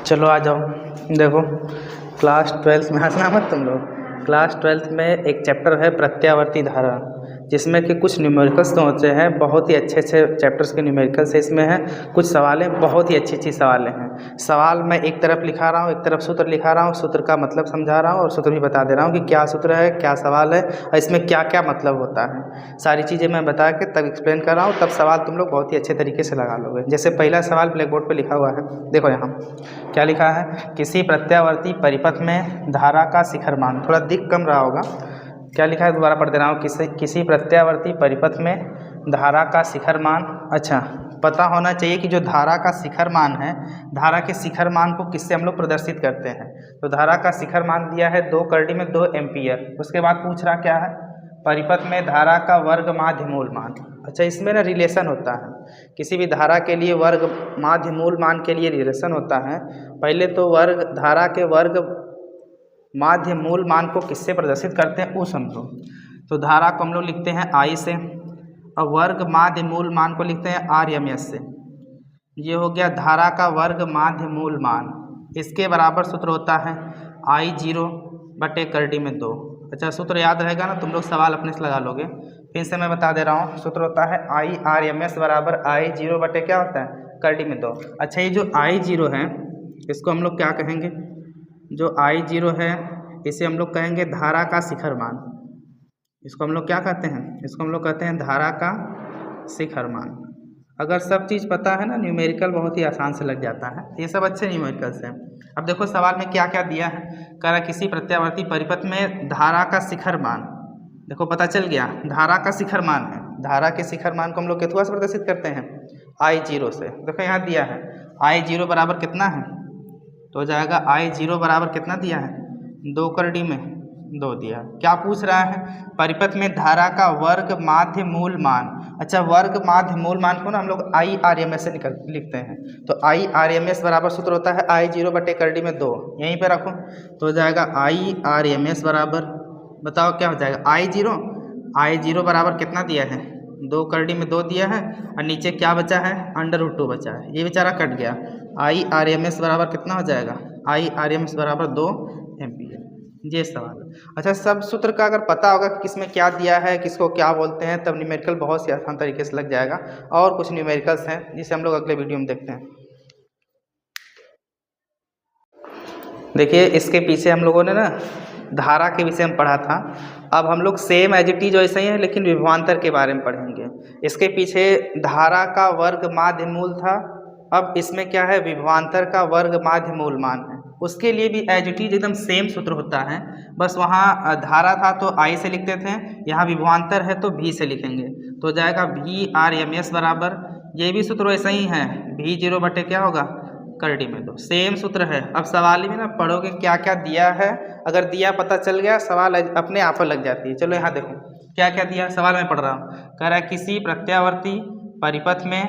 चलो आ जाओ। देखो क्लास 12 में हंसना मत तुम लोग। क्लास 12 में एक चैप्टर है प्रत्यावर्ती धारा, जिसमें कि कुछ न्यूमेरिकल्स तो होते हैं, बहुत ही अच्छे अच्छे चैप्टर्स के न्यूमेरिकल्स इसमें हैं। कुछ सवालें बहुत ही अच्छी अच्छी सवालें हैं। सवाल मैं एक तरफ लिखा रहा हूँ, एक तरफ सूत्र लिखा रहा हूँ, सूत्र का मतलब समझा रहा हूँ और सूत्र भी बता दे रहा हूँ कि क्या सूत्र है, क्या सवाल है और इसमें क्या क्या मतलब होता है। सारी चीज़ें मैं बता के तब एक्सप्लेन कर रहा हूँ, तब सवाल तुम लोग बहुत ही अच्छे तरीके से लगा लोगे। जैसे पहला सवाल ब्लैक बोर्ड पर लिखा हुआ है, देखो यहाँ क्या लिखा है। किसी प्रत्यावर्ती परिपथ में धारा का शिखर मान, थोड़ा दिख कम रहा होगा, क्या लिखा है दोबारा पढ़ दे रहा हूँ। किसी प्रत्यावर्ती परिपथ में धारा का शिखर मान। अच्छा, पता होना चाहिए कि जो धारा का शिखर मान है, धारा के शिखर मान को किससे हम लोग प्रदर्शित करते हैं। तो धारा का शिखर मान दिया है 2 करडी में 2 एम्पियर। उसके बाद पूछ रहा क्या है, परिपथ में धारा का वर्ग माध्य मूल मान। अच्छा, इसमें ना रिलेशन होता है, किसी भी धारा के लिए वर्ग माध्य मूल मान के लिए रिलेशन होता है। पहले तो वर्ग धारा के वर्ग माध्य मूल मान को किससे प्रदर्शित करते हैं वो समझो। तो धारा को हम लोग लिखते हैं आई से और वर्ग माध्य मूल मान को लिखते हैं आर एम एस से। ये हो गया धारा का वर्ग माध्य मूल मान। इसके बराबर सूत्र होता है आई 0 बटे करडी में 2। अच्छा, सूत्र याद रहेगा ना, तुम लोग सवाल अपने से लगा लोगे। फिर से मैं बता दे रहा हूँ, सूत्र होता है आई आर एम एस बराबर आई 0 बटे क्या होता है, करडी में 2। अच्छा, ये जो आई 0 है इसको हम लोग क्या कहेंगे, जो आई 0 है इसे हम लोग कहेंगे धारा का शिखर मान। इसको हम लोग क्या कहते हैं, इसको हम लोग कहते हैं धारा का शिखर मान। अगर सब चीज़ पता है ना, न्यूमेरिकल बहुत ही आसान से लग जाता है। ये सब अच्छे न्यूमेरिकल्स हैं। अब देखो सवाल में क्या क्या दिया है। कह रहा किसी प्रत्यावर्ती परिपथ में धारा का शिखर मान। देखो पता चल गया, धारा का शिखर मान है। धारा के शिखर मान को हम लोग कितना से प्रदर्शित करते हैं, आई 0 से। देखो यहाँ दिया है आई 0 बराबर कितना है, तो हो जाएगा आई 0 बराबर कितना दिया है, 2 करडी में 2 दिया। क्या पूछ रहा है, परिपथ में धारा का वर्ग माध्य मूल मान। अच्छा, वर्ग माध्य मूल मान को ना हम लोग आई आर एम एस से लिखते हैं। तो आई आर एम एस बराबर सूत्र होता है आई 0 बटे करडी में 2। यहीं पे रखो तो हो जाएगा आई आर एम एस बराबर, बताओ क्या हो जाएगा, आई 0 बराबर कितना दिया है, 2 करडी में 2 दिया है और नीचे क्या बचा है, √2 बचा है। ये बेचारा कट गया। आई आर एम एस बराबर कितना हो जाएगा, आई आर एम एस बराबर 2 एम्पियर। ये सवाल है। अच्छा, सब सूत्र का अगर पता होगा कि किसमें क्या दिया है, किसको क्या बोलते हैं, तब न्यूमेरिकल बहुत सी आसान तरीके से लग जाएगा। और कुछ न्यूमेरिकल्स हैं जिसे हम लोग अगले वीडियो में देखते हैं। देखिए, इसके पीछे हम लोगों ने ना धारा के विषय में पढ़ा था। अब हम लोग सेम एज इट इज वैसे ही है, लेकिन विभवांतर के बारे में पढ़ेंगे। इसके पीछे धारा का वर्ग माध्य मूल था, अब इसमें क्या है, विभवांतर का वर्ग माध्य मूल मान है। उसके लिए भी एज इट इज एकदम सेम सूत्र होता है, बस वहाँ धारा था तो आई से लिखते थे, यहाँ विभवांतर है तो भी से लिखेंगे। तो जाएगा भी आर एम एस बराबर, ये भी सूत्र वैसा ही है, भी 0 बटे क्या होगा, करडी में 2। सेम सूत्र है। अब सवाल में ना पढ़ोगे क्या क्या दिया है, अगर दिया पता चल गया सवाल अपने आप लग जाती है। चलो यहाँ देखो क्या क्या दिया, सवाल मैं पढ़ रहा हूँ। कह रहा है किसी प्रत्यावर्ती परिपथ में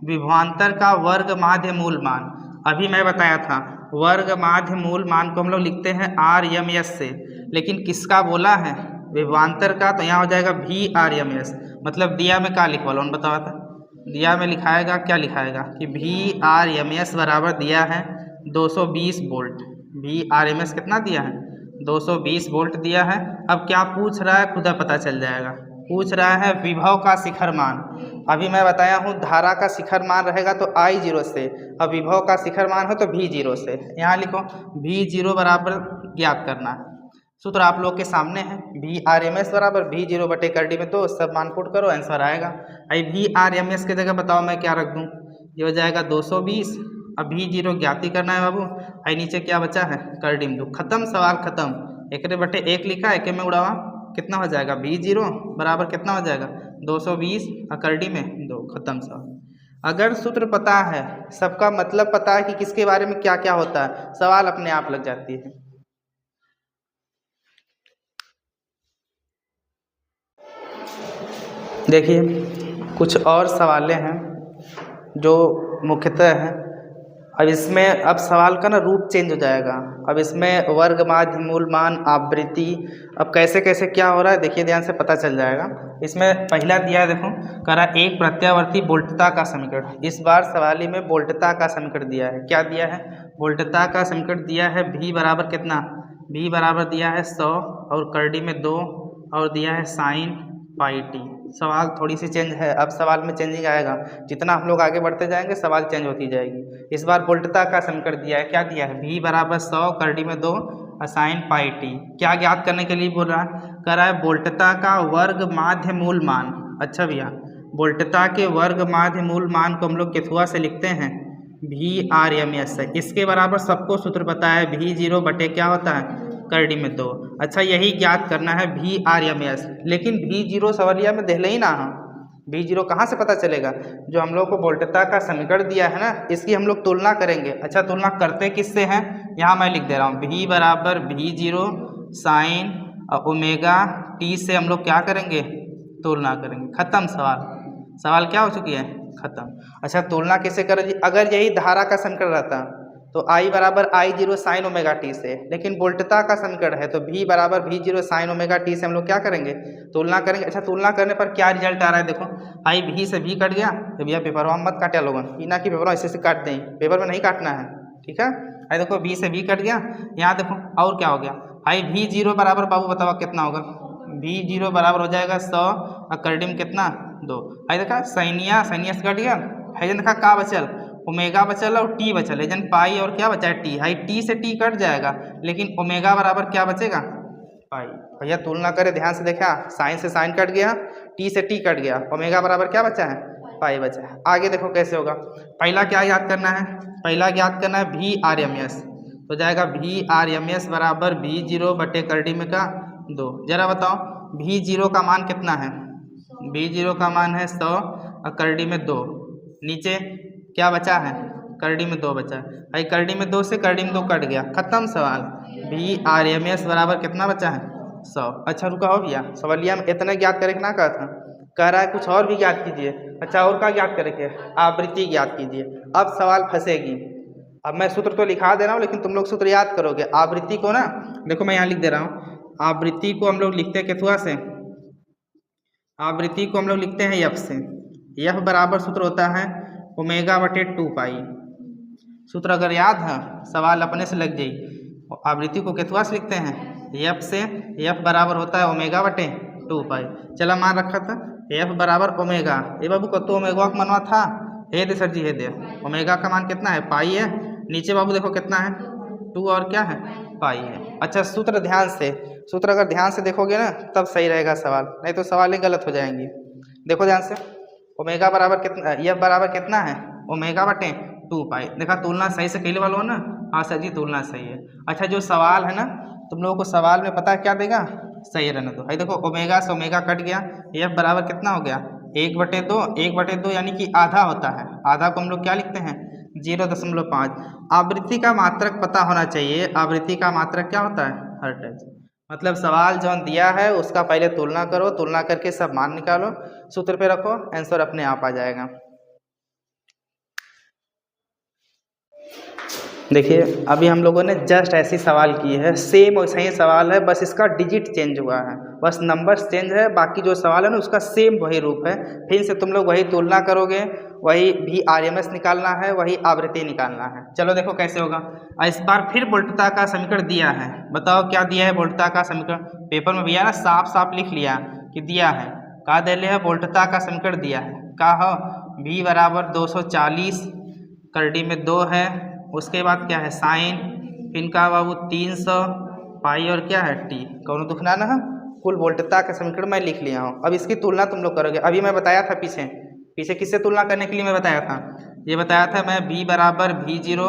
विभवांतर का वर्ग माध्य मूल मान। अभी मैं बताया था वर्ग माध्य मूल मान को हम लोग लिखते हैं आर एम एस से, लेकिन किसका बोला है, विभवांतर का। तो यहाँ हो जाएगा भी आर एम एस, मतलब दिया में क्या लिखवा लो बतावा था, दिया में लिखाएगा क्या लिखाएगा कि भी आर एम एस बराबर दिया है 220 वोल्ट। भी आर एम एस कितना दिया है, 220 वोल्ट दिया है। अब क्या पूछ रहा है खुदा पता चल जाएगा, पूछ रहा है विभव का शिखर मान। अभी मैं बताया हूँ धारा का शिखर मान रहेगा तो आई 0 से, अब विभव का शिखर मान हो तो भी 0 से। यहाँ लिखो भी 0 बराबर ज्ञात करना है। सूत्र आप लोग के सामने है, भी आर एम एस बराबर भी 0 बटे करडी में 2। सब मान पुट करो, आंसर आएगा। आई भी आर एम एस की जगह बताओ मैं क्या रख दूँ, ये हो जाएगा 220। अब भी 0 ज्ञाति करना है बाबू। आई नीचे क्या बचा है, करडी में 2। खत्म, सवाल खत्म। 1 बटे 1 लिखा, 1 में उड़ावा, कितना हो जाएगा, भी 0 बराबर कितना हो जाएगा, 220 और करडी में 2। खत्म सवाल। अगर सूत्र पता है, सबका मतलब पता है कि किसके बारे में क्या क्या होता है, सवाल अपने आप लग जाती है। देखिए कुछ और सवालें हैं जो मुख्यतः हैं अब इसमें अब सवाल का ना रूप चेंज हो जाएगा। अब इसमें वर्ग, माध्य, मूल, मान, आवृत्ति, अब कैसे कैसे क्या हो रहा है देखिए ध्यान से पता चल जाएगा। इसमें पहला दिया है देखो, कह रहा है एक प्रत्यावर्ती वोल्टता का समीकरण। इस बार सवाल में वोल्टता का समीकरण दिया है। क्या दिया है? वोल्टता का समीकरण दिया है। V बराबर कितना? V बराबर दिया है 100 और करड़ी में 2 और दिया है साइन पाई टी। सवाल थोड़ी सी चेंज है, अब सवाल में चेंजिंग आएगा। जितना हम लोग आगे बढ़ते जाएंगे सवाल चेंज होती जाएगी। इस बार वोल्टता का समीकरण दिया है। क्या दिया है? V बराबर 100 करड़ी में 2 साइन पाई टी। क्या ज्ञात करने के लिए बोल रहा है? कह रहा है वोल्टता का वर्ग, माध्य, मूल, मान। अच्छा भैया, वोल्टता के वर्ग, माध्य, मूल, मान को हम लोग केथुआ से लिखते हैं VRMS है। इसके बराबर सबको सूत्र पता है, V0 बटे क्या होता है? करड़ी में 2। अच्छा, यही ज्ञात करना है VRMS, लेकिन V0 सवालिया में देख ही ना हम। V0 कहाँ से पता चलेगा? जो हम लोग को वोल्टता का समीकरण दिया है ना, इसकी हम लोग तुलना करेंगे। अच्छा, तुलना करते किससे हैं? यहाँ मैं लिख दे रहा हूँ, V बराबर V0 साइन ओमेगा टी से हम लोग क्या करेंगे? तुलना करेंगे। खत्म सवाल। सवाल क्या हो चुकी है? खत्म। अच्छा, तुलना कैसे करें? अगर यही धारा का समीकरण रहता तो I बराबर I0 साइन ओमेगा टी से, लेकिन वोल्टता का समीकरण है तो V बराबर V0 साइन ओमेगा टी से हम लोग क्या करेंगे? तुलना करेंगे। अच्छा, तुलना करने पर क्या रिजल्ट आ रहा है देखो, I V से V कट गया। तो भैया पेपर में मत काटे लोगन, ना कि पेपर ऐसे काट दें, पेपर में नहीं काटना है, ठीक है। आई देखो V से V कट गया, यहाँ देखो और क्या हो गया, I V0 बराबर बाबू बताओ कितना होगा? V0 बराबर हो जाएगा 100 और करड़ी में कितना? 2। आई देखा सैनिया से कट गया है, देखा का बचल? ओमेगा बचल और टी बचल है, जन पाई और क्या बचा है? टी। हाई टी से टी कट जाएगा, लेकिन ओमेगा बराबर क्या बचेगा? पाई। भैया तुलना करें ध्यान से, देखा साइन से साइन कट गया, टी से टी कट गया, ओमेगा बराबर क्या बचा है? पाई बचा है। आगे देखो कैसे होगा। पहला क्या याद करना है? पहला याद करना है VRMS, तो जाएगा VRMS बराबर V0 बटे करड़ी में का 2। जरा बताओ V0 का मान कितना है? V0 का मान है 100 और करड़ी में 2। नीचे क्या बचा है? करड़ी में 2 बचा है। भाई करड़ी में 2 से करड़ी में 2 कट गया, खत्म सवाल। VRMS बराबर कितना बचा है? 100। अच्छा रुका हो भैया, सवालिया में इतना ज्ञात करे ना कहा था, कह रहा है कुछ और भी ज्ञात कीजिए। अच्छा, और क्या ज्ञात करेंगे? आवृत्ति ज्ञात कीजिए। अब सवाल फंसेगी। अब मैं सूत्र तो लिखा दे रहा हूँ, लेकिन तुम लोग सूत्र याद करोगे। आवृत्ति को ना देखो मैं यहाँ लिख दे रहा हूँ, आवृत्ति को हम लोग लिखते हैं केथुआ से। आवृत्ति को हम लोग लिखते हैं F से। F बराबर सूत्र होता है ओमेगा बटे 2 पाई। सूत्र अगर याद है सवाल अपने से लग जाई। आवृत्ति को केथुआ से लिखते हैं F से। F बराबर होता है ओमेगा बटे 2 पाई। चला मान रखा था F बराबर ओमेगा। ये बाबू कतो ओमेगा का मनवा था? हे दे सर जी, हे दे। ओमेगा का मान कितना है? पाई है। नीचे बाबू देखो कितना है? 2 और क्या है? पाई है। अच्छा, सूत्र ध्यान से, सूत्र अगर ध्यान से देखोगे ना तब सही रहेगा सवाल, नहीं तो सवालें गलत हो जाएंगी। देखो ध्यान से, ओमेगा बराबर कितना, F बराबर कितना है? ओमेगा बटे 2 पाई। देखा तुलना सही से कैले वालों ना? हाँ सर जी, तुलना सही है। अच्छा, जो सवाल है ना, तुम लोगों को सवाल में पता है क्या देगा? सही रहने दो। भाई देखो ओमेगा से ओमेगा कट गया, F बराबर कितना हो गया? 1/2। 1/2 यानी कि आधा होता है। आधा को हम लोग क्या लिखते हैं? 0.5। आवृत्ति का मात्रक पता होना चाहिए। आवृत्ति का मात्रक क्या होता है? हर्ट्ज। मतलब सवाल जो दिया है उसका पहले तुलना करो, तुलना करके सब मान निकालो, सूत्र पे रखो, आंसर अपने आप आ जाएगा। देखिए अभी हम लोगों ने जस्ट ऐसी सवाल की है, सेम वैसा ही सवाल है, बस इसका डिजिट चेंज हुआ है, बस नंबर्स चेंज है। बाकी जो सवाल है ना उसका सेम वही रूप है। फिर से तुम लोग वही तुलना करोगे, वही VRMS निकालना है, वही आवृत्ति निकालना है। चलो देखो कैसे होगा। इस बार फिर वोल्टता का समीकरण दिया है। बताओ क्या दिया है वोल्टता का समीकरण? पेपर में भैया ना साफ साफ लिख लिया कि दिया है। कहा दे है? वोल्टता का समीकरण दिया है। का हो V बराबर 240 करड़ी में 2 है। उसके बाद क्या है? साइन, फिर का बाबू 300 पाई और क्या है? टी। कौन दुखना ना है? कुल वोल्टता का समीकरण मैं लिख लिया हूँ। अब इसकी तुलना तुम लोग करोगे। अभी मैं बताया था पीछे किससे तुलना करने के लिए मैं बताया था? ये बताया था मैं V बराबर V0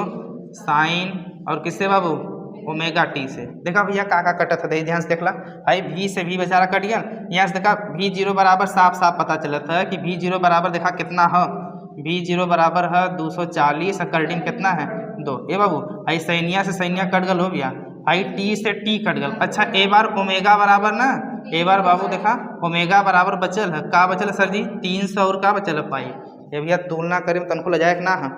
साइन और किससे बाबू? ओमेगा टी से। देखा भैया का कटा था, ध्यान से देखला। भाई V से V बेचारा कट गया। यहाँ से देखा V0 बराबर साफ साफ पता चला था कि V0 बराबर देखा कितना है? V0 बराबर है 240 और करड़ी में कितना है? 2। ए बाबू आई सैनिया से सैनिया कट गल हो गया, आई टी से टी कट गल। अच्छा, ए बार ओमेगा बराबर ना, ए बार बाबू देखा ओमेगा बराबर बचल है, का बचल है सर जी? 300 और का बचल है? पाई। ये भैया तुलना करें तनको ले जाए ना है।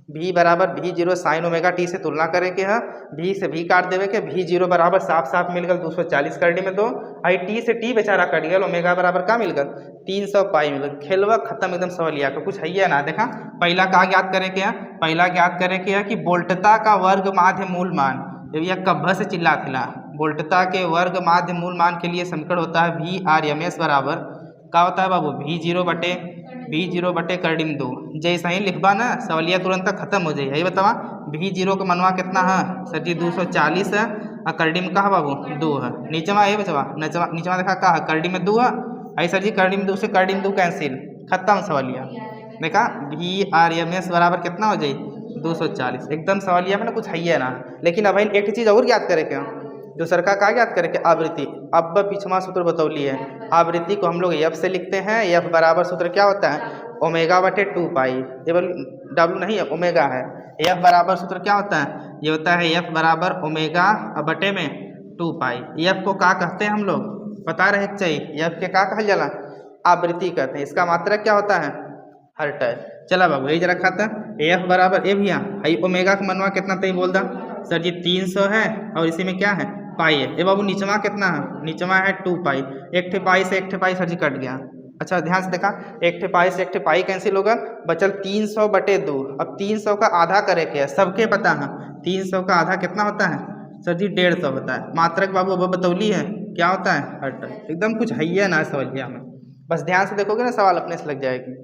v बराबर v zero sine omega T से तुलना करे के है, v से v काट देवे के, v जीरो बराबर साफ साफ मिल गल 240 कर डी में 2, आई t से t बेचारा कट गया, ओमेगा बराबर का मिल गल 300 पाई मिल गल। खेलवा खत्म एकदम सवालिया का कुछ है ही ना। देखा पहला का ज्ञात करे के है, पहला ज्ञात करे के है कि वोल्टता का वर्ग माध्य मूल मान, ये कब्बा से चिल्ला थिला, वोल्टता के वर्ग माध्य मूल मान के लिए समीकरण होता है वी आर एम एस बराबर का होता है बाबू वी जीरो बटे करडिम 2। जैसा ही लिखबा ना सवालिया तुरंत खत्म हो जाए। यही बतावा वी जीरो का मनवा कितना है सर जी 240 है, और करडिम का है बाबू 2 है। नीचवा ये बचवा नीचवा देखा का है करडिम में 2 है, आई सर जी करडिम 2 से करडिम 2 कैंसिल, खत्म सवालिया। देखा वी आर एम एस बराबर कितना हो जाए 240, एकदम सवालिया में ना कुछ है ही ना। लेकिन अब एक चीज़ और याद करे क्या, दूसर का याद करे कि आवृत्ति, अब पिछवा सूत्र बतौली है, आवृत्ति को हम लोग एफ से लिखते हैं, एफ बराबर सूत्र क्या होता है ओमेगा बटे 2 पाई, केवल डब्ल्यू नहीं है ओमेगा है, एफ बराबर सूत्र क्या होता है ये होता है एफ बराबर ओमेगा बटे में 2 पाई। एफ को क्या कहते हैं हम लोग पता रहे चाहिए, एफ के क्या कहल जाला आवृत्ति कहते हैं, इसका मात्रक क्या होता है हर्ट्ज। चला बाबू यही जरा खाता एफ बराबर ए भैया आई ओमेगा का मनवा कितना तय बोल दा सर जी 300 है, और इसी में क्या है पाई है। ए बाबू नीचवा कितना है, नीचवा है 2 पाई, एक ठे पाई से एक ठे पाई सर जी कट गया। अच्छा ध्यान से देखा एक ठे पाई से एक ठे पाई कैंसिल होगा, बचल 300 बटे 2। अब 300 का आधा करे के है, सबके पता है 300 का आधा कितना होता है सर जी 150 होता है। मात्रक बाबू अब बतौली है क्या होता है हर्ट्ज, एकदम कुछ है ना सवालिया में, बस ध्यान से देखोगे ना सवाल अपने से लग जाएगी।